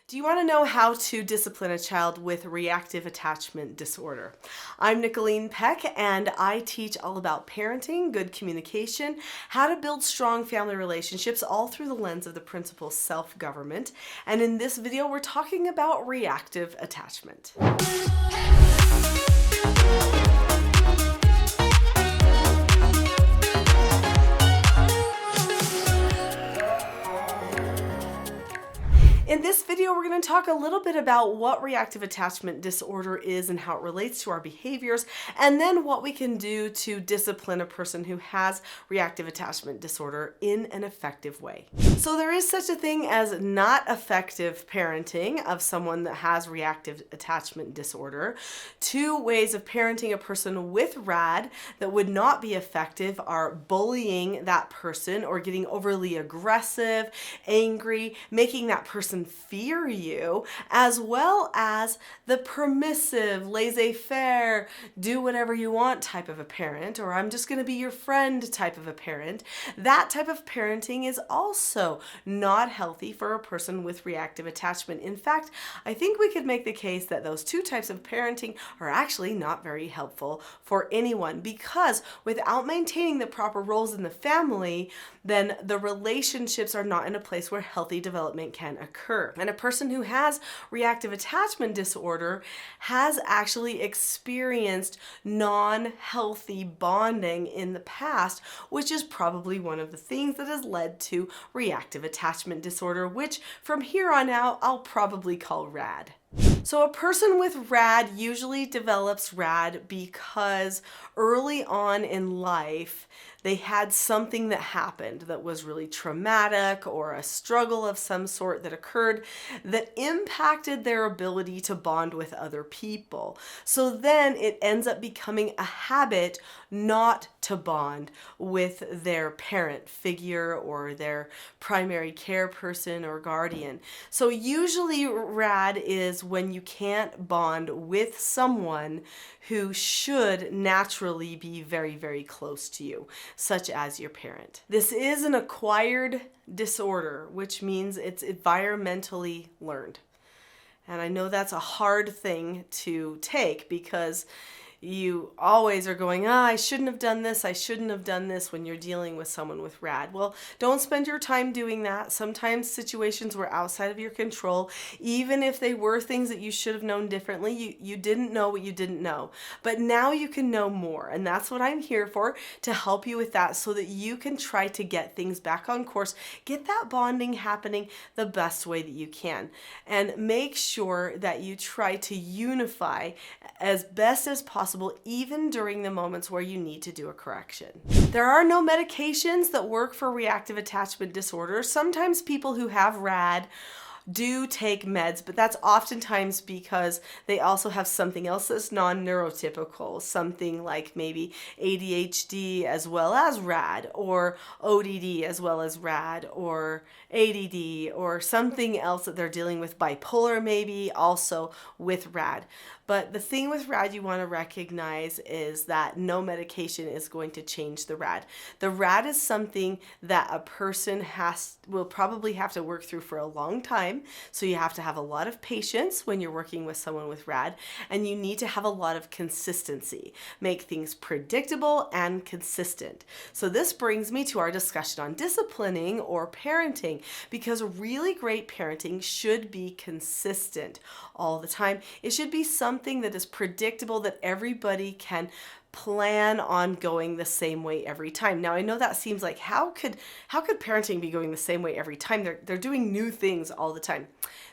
Do you want to know how to discipline a child with reactive attachment disorder? I'm Nicholeen Peck, and I teach all about parenting, good communication, how to build strong family relationships, all through the lens of the principle self-government. And in this video, we're talking about reactive attachment. In this video, we're going to talk a little bit about what reactive attachment disorder is and how it relates to our behaviors, and then what we can do to discipline a person who has reactive attachment disorder in an effective way. So there is such a thing as not effective parenting of someone that has reactive attachment disorder. Two ways of parenting a person with RAD that would not be effective are bullying that person or getting overly aggressive, angry, making that person fear you, as well as the permissive, laissez-faire, do whatever you want type of a parent, or I'm just going to be your friend type of a parent. That type of parenting is also not healthy for a person with reactive attachment. In fact, I think we could make the case that those two types of parenting are actually not very helpful for anyone, because without maintaining the proper roles in the family, then the relationships are not in a place where healthy development can occur. And a person who has reactive attachment disorder has actually experienced non-healthy bonding in the past, which is probably one of the things that has led to reactive attachment disorder, which from here on out, I'll probably call RAD. So a person with RAD usually develops RAD because early on in life, they had something that happened that was really traumatic, or a struggle of some sort that occurred that impacted their ability to bond with other people. So then it ends up becoming a habit not to bond with their parent figure or their primary care person or guardian. So usually RAD is when you can't bond with someone who should naturally be very, very close to you, such as your parent. This is an acquired disorder, which means it's environmentally learned. And I know that's a hard thing to take, because you always are going, I shouldn't have done this, I shouldn't have done this, when you're dealing with someone with RAD. Well, don't spend your time doing that. Sometimes situations were outside of your control. Even if they were things that you should have known differently, you didn't know what you didn't know. But now you can know more, and that's what I'm here for, to help you with that, so that you can try to get things back on course, get that bonding happening the best way that you can, and make sure that you try to unify as best as possible, even during the moments where you need to do a correction. There are no medications that work for reactive attachment disorder. Sometimes people who have RAD do take meds, but that's oftentimes because they also have something else that's non-neurotypical, something like maybe ADHD as well as RAD, or ODD as well as RAD, or ADD, or something else that they're dealing with, bipolar maybe, also with RAD. But the thing with RAD you want to recognize is that no medication is going to change the RAD. The RAD is something that a person will probably have to work through for a long time. So you have to have a lot of patience when you're working with someone with RAD, and you need to have a lot of consistency. Make things predictable and consistent. So this brings me to our discussion on disciplining or parenting, because really great parenting should be consistent all the time. It should be something that is predictable, that everybody can plan on going the same way every time. Now, I know that seems like, how could parenting be going the same way every time? They're doing new things all the time.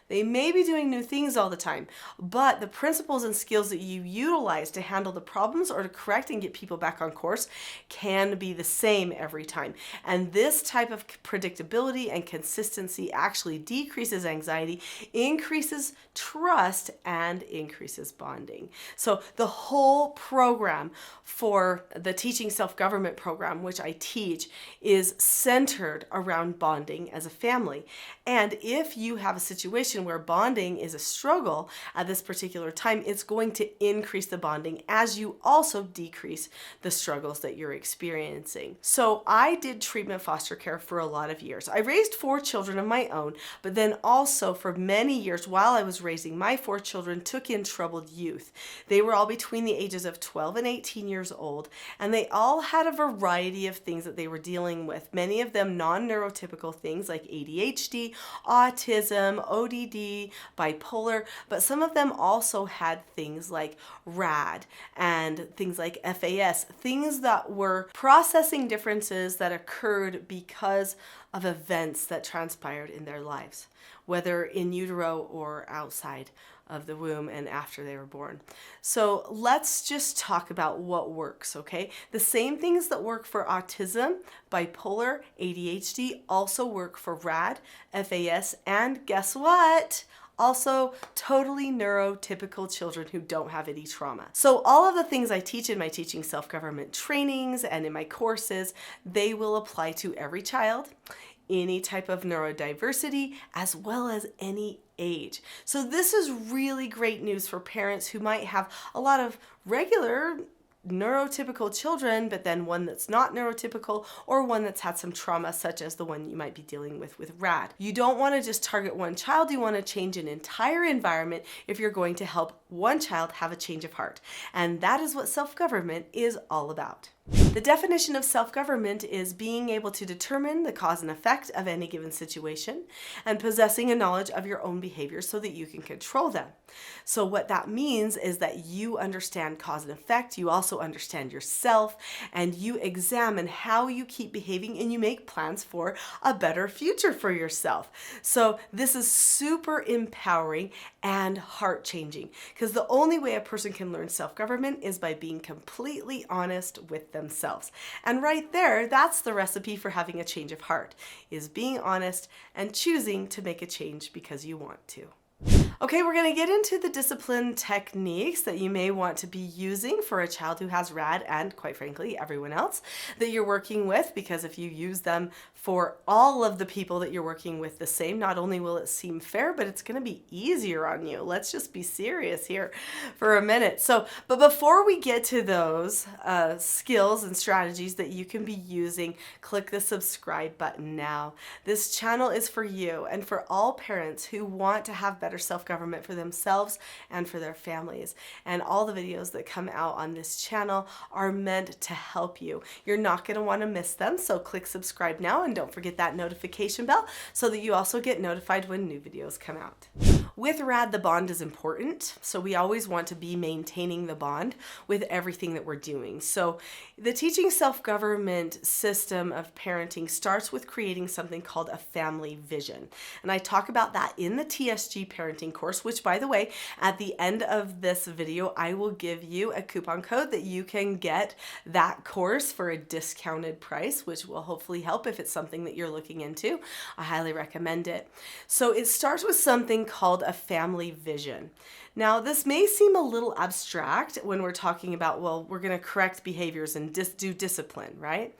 They may be doing new things all the time, but the principles and skills that you utilize to handle the problems or to correct and get people back on course can be the same every time. And this type of predictability and consistency actually decreases anxiety, increases trust, and increases bonding. So the whole program for the Teaching Self-Government program, which I teach, is centered around bonding as a family. And if you have a situation situation where bonding is a struggle at this particular time, it's going to increase the bonding as you also decrease the struggles that you're experiencing. So I did treatment foster care for a lot of years. I raised 4 children of my own, but then also for many years while I was raising my 4 children, took in troubled youth. They were all between the ages of 12 and 18 years old, and they all had a variety of things that they were dealing with. Many of them non-neurotypical things like ADHD, autism, ODD, bipolar, but some of them also had things like RAD and things like FAS, things that were processing differences that occurred because of events that transpired in their lives, whether in utero or outside of the womb and after they were born. So let's just talk about what works, okay? The same things that work for autism, bipolar, ADHD also work for RAD, FAS, and guess what? Also totally neurotypical children who don't have any trauma. So all of the things I teach in my Teaching Self-Government trainings and in my courses, they will apply to every child, any type of neurodiversity, as well as any age. So this is really great news for parents who might have a lot of regular neurotypical children, but then one that's not neurotypical or one that's had some trauma, such as the one you might be dealing with RAD. You don't want to just target one child, you want to change an entire environment if you're going to help one child have a change of heart. And that is what self-government is all about. The definition of self-government is being able to determine the cause and effect of any given situation and possessing a knowledge of your own behaviors so that you can control them. So what that means is that you understand cause and effect, you also understand yourself, and you examine how you keep behaving and you make plans for a better future for yourself. So this is super empowering and heart-changing, because the only way a person can learn self-government is by being completely honest with themselves. And right there, that's the recipe for having a change of heart, is being honest and choosing to make a change because you want to. Okay, we're going to get into the discipline techniques that you may want to be using for a child who has RAD and, quite frankly, everyone else that you're working with, because if you use them for all of the people that you're working with the same, not only will it seem fair, but it's going to be easier on you. Let's just be serious here for a minute. But before we get to those skills and strategies that you can be using, click the subscribe button now. This channel is for you and for all parents who want to have better self-government for themselves and for their families. And all the videos that come out on this channel are meant to help you. You're not going to want to miss them, so click subscribe now and don't forget that notification bell so that you also get notified when new videos come out. With RAD, the bond is important, so we always want to be maintaining the bond with everything that we're doing. So the Teaching Self-Government system of parenting starts with creating something called a family vision. And I talk about that in the TSG parenting course, which, by the way, at the end of this video, I will give you a coupon code that you can get that course for a discounted price, which will hopefully help if it's something that you're looking into. I highly recommend it. So it starts with something called a family vision. Now, this may seem a little abstract when we're talking about, well, we're going to correct behaviors and do discipline, right?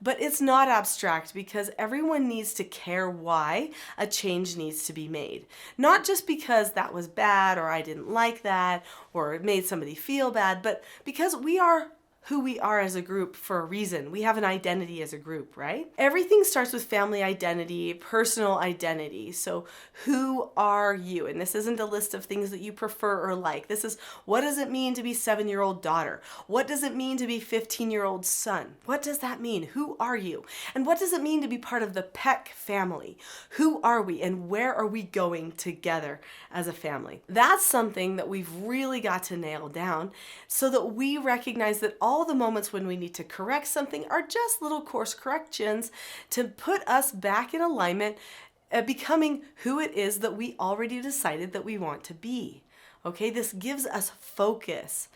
But it's not abstract, because everyone needs to care why a change needs to be made. Not just because that was bad or I didn't like that or it made somebody feel bad, but because we are who we are as a group for a reason. We have an identity as a group, right? Everything starts with family identity, personal identity. So who are you? And this isn't a list of things that you prefer or like. This is, what does it mean to be 7-year-old daughter? What does it mean to be 15-year-old son? What does that mean? Who are you? And what does it mean to be part of the Peck family? Who are we and where are we going together as a family? That's something that we've really got to nail down so that we recognize that all the moments when we need to correct something are just little course corrections to put us back in alignment, becoming who it is that we already decided that we want to be. Okay, this gives us focus.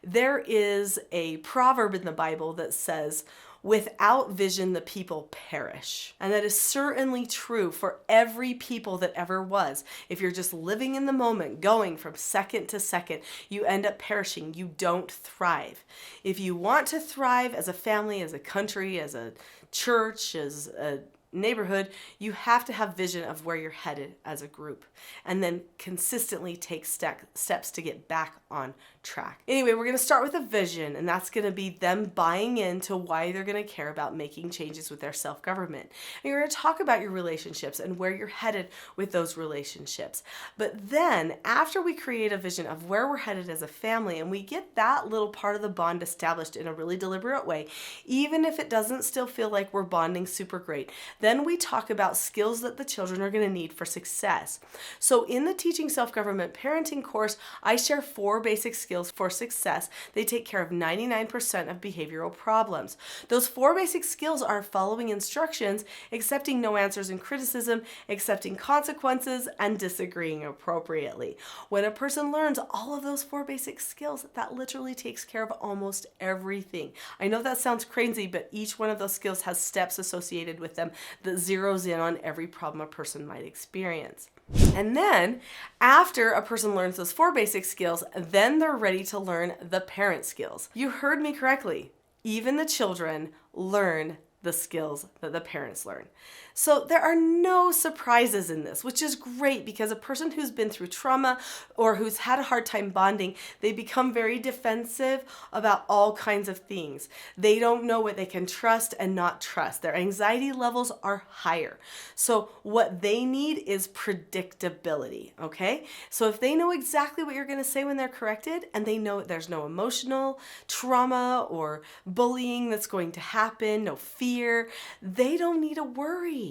There is a proverb in the Bible that says, without vision, the people perish. And that is certainly true for every people that ever was. If you're just living in the moment, going from second to second, you end up perishing. You don't thrive. If you want to thrive as a family, as a country, as a church, as a neighborhood, you have to have vision of where you're headed as a group, and then consistently take steps to get back on track. Anyway, we're going to start with a vision, and that's going to be them buying into why they're going to care about making changes with their self-government. And you're going to talk about your relationships and where you're headed with those relationships. But then after we create a vision of where we're headed as a family, and we get that little part of the bond established in a really deliberate way, even if it doesn't still feel like we're bonding super great, then we talk about skills that the children are going to need for success. So in the Teaching Self-Government Parenting course, I share 4 basic skills for success. They take care of 99% of behavioral problems. Those 4 basic skills are following instructions, accepting no answers and criticism, accepting consequences, and disagreeing appropriately. When a person learns all of those 4 basic skills, that literally takes care of almost everything. I know that sounds crazy, but each one of those skills has steps associated with them that zeroes in on every problem a person might experience. And then after a person learns those 4 basic skills, then they're ready to learn the parent skills. You heard me correctly. Even the children learn the skills that the parents learn. So there are no surprises in this, which is great, because a person who's been through trauma or who's had a hard time bonding, they become very defensive about all kinds of things. They don't know what they can trust and not trust. Their anxiety levels are higher. So what they need is predictability, okay? So if they know exactly what you're going to say when they're corrected, and they know there's no emotional trauma or bullying that's going to happen, no fear, they don't need to worry.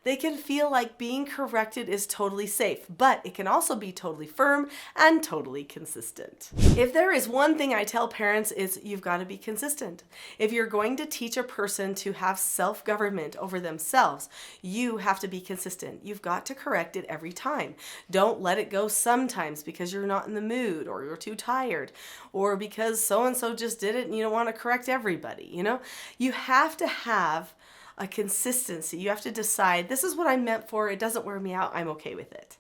They can feel like being corrected is totally safe, but it can also be totally firm and totally consistent. If there is one thing I tell parents, is you've got to be consistent. If you're going to teach a person to have self-government over themselves, you have to be consistent. You've got to correct it every time. Don't let it go sometimes because you're not in the mood, or you're too tired, or because so-and-so just did it and you don't want to correct everybody. You have to have a consistency. You have to decide, this is what I'm meant for. It doesn't wear me out. I'm okay with it.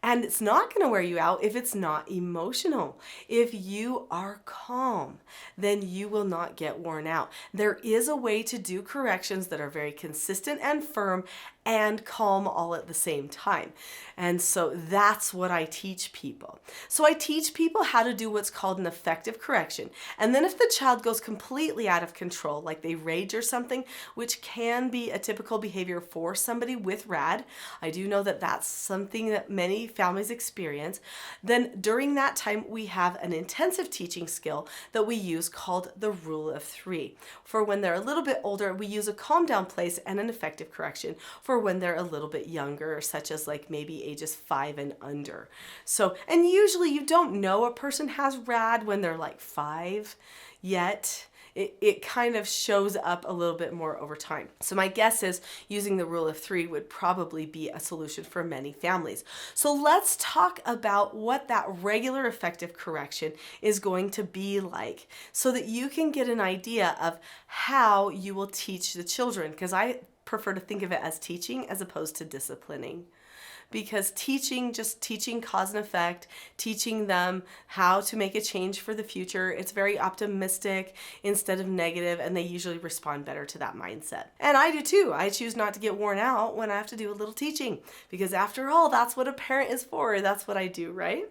And it's not going to wear you out if it's not emotional. If you are calm, then you will not get worn out. There is a way to do corrections that are very consistent and firm and calm all at the same time. And so that's what I teach people. So I teach people how to do what's called an effective correction. And then if the child goes completely out of control, like they rage or something, which can be a typical behavior for somebody with RAD, I do know that that's something that many families experience, then during that time we have an intensive teaching skill that we use called the rule of 3. For when they're a little bit older, we use a calm down place and an effective correction for when they're a little bit younger, such as like maybe ages 5 and under. So, and usually you don't know a person has RAD when they're like 5 yet. It kind of shows up a little bit more over time. So my guess is using the rule of 3 would probably be a solution for many families. So let's talk about what that regular effective correction is going to be like, so that you can get an idea of how you will teach the children, because I prefer to think of it as teaching as opposed to disciplining. Because just teaching cause and effect, teaching them how to make a change for the future, it's very optimistic instead of negative, and they usually respond better to that mindset. And I do too. I choose not to get worn out when I have to do a little teaching, because after all, that's what a parent is for. That's what I do, right?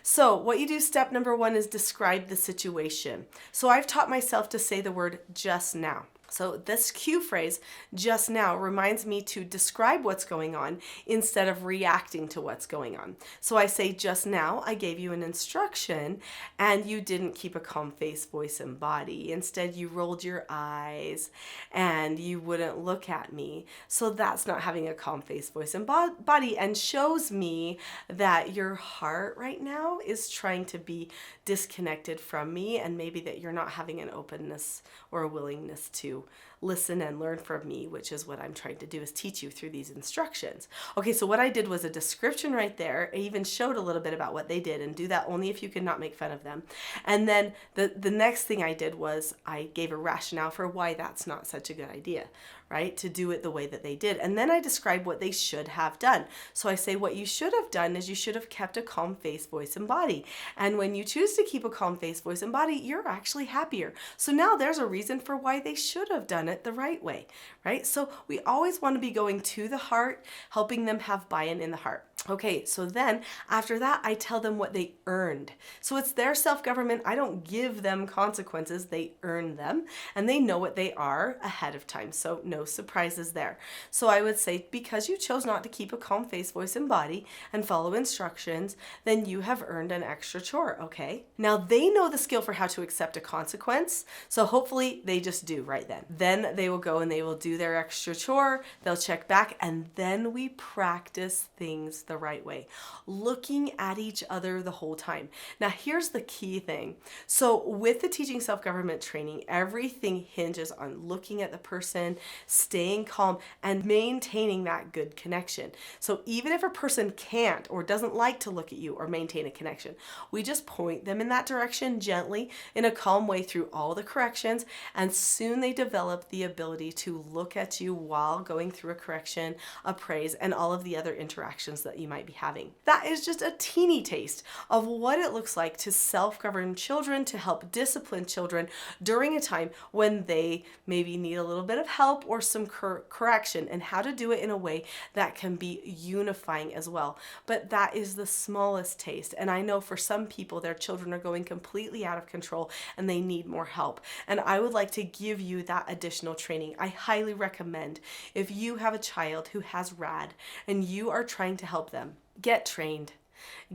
So what you do, step number 1, is describe the situation. So I've taught myself to say the word just now. So this cue phrase, just now, reminds me to describe what's going on instead of reacting to what's going on. So I say, just now, I gave you an instruction and you didn't keep a calm face, voice, and body. Instead, you rolled your eyes and you wouldn't look at me. So that's not having a calm face, voice, and body, and shows me that your heart right now is trying to be disconnected from me, and maybe that you're not having an openness or a willingness to listen and learn from me, which is what I'm trying to do, is teach you through these instructions. Okay, so what I did was a description right there. I even showed a little bit about what they did, and do that only if you can not make fun of them. And then the next thing I did was I gave a rationale for why that's not such a good idea, right, to do it the way that they did. And then I describe what they should have done. So I say what you should have done is you should have kept a calm face, voice, and body. And when you choose to keep a calm face, voice, and body, you're actually happier. So now there's a reason for why they should have done it the right way, right? So we always want to be going to the heart, helping them have buy-in in the heart. Okay, so then after that, I tell them what they earned. So it's their self-government. I don't give them consequences. They earn them, and they know what they are ahead of time. So no surprises there. So I would say, because you chose not to keep a calm face, voice, and body and follow instructions, then you have earned an extra chore, okay? Now they know the skill for how to accept a consequence. So hopefully they just do right then. Then they will go and they will do their extra chore. They'll check back, and then we practice things the right way, looking at each other the whole time. Now, here's the key thing. So with the teaching self-government training, everything hinges on looking at the person, staying calm, and maintaining that good connection. So even if a person can't or doesn't like to look at you or maintain a connection, we just point them in that direction gently in a calm way through all the corrections, and soon they develop the ability to look at you while going through a correction, a praise, and all of the other interactions that you might be having. That is just a teeny taste of what it looks like to self-govern children, to help discipline children during a time when they maybe need a little bit of help or some correction, and how to do it in a way that can be unifying as well. But that is the smallest taste. And I know for some people, their children are going completely out of control and they need more help. And I would like to give you that additional training. I highly recommend, if you have a child who has RAD and you are trying to help them, get trained.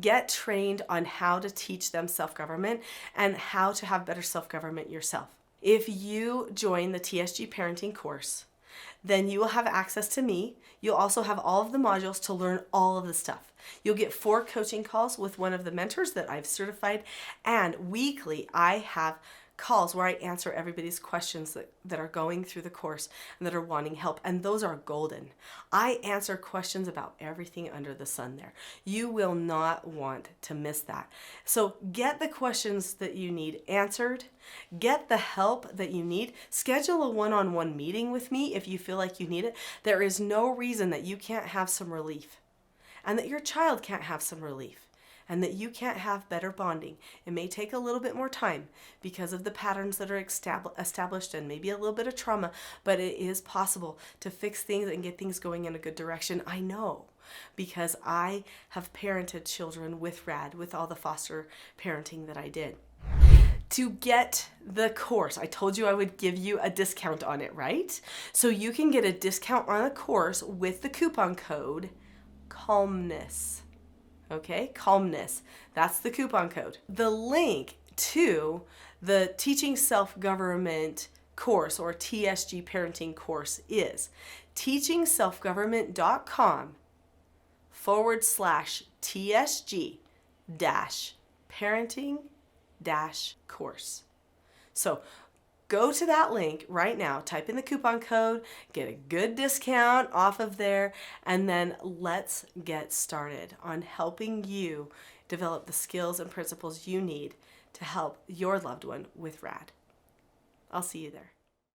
Get trained on how to teach them self-government and how to have better self-government yourself. If you join the TSG parenting course, then you will have access to me. You'll also have all of the modules to learn all of the stuff. You'll get 4 coaching calls with one of the mentors that I've certified, and weekly I have calls where I answer everybody's questions that are going through the course and that are wanting help, and those are golden. I answer questions about everything under the sun there. You will not want to miss that. So get the questions that you need answered, get the help that you need, schedule a one-on-one meeting with me if you feel like you need it. There is no reason that you can't have some relief, and that your child can't have some relief, and that you can't have better bonding. It may take a little bit more time because of the patterns that are established and maybe a little bit of trauma, but it is possible to fix things and get things going in a good direction. I know, because I have parented children with RAD, with all the foster parenting that I did. To get the course, I told you I would give you a discount on it, right? So you can get a discount on a course with the coupon code CALMNESS. Okay, CALMNESS. That's the coupon code. The link to the Teaching Self-Government course or TSG parenting course is teachingselfgovernment.com/TSG-parenting-course. So go to that link right now, type in the coupon code, get a good discount off of there, and then let's get started on helping you develop the skills and principles you need to help your loved one with RAD. I'll see you there.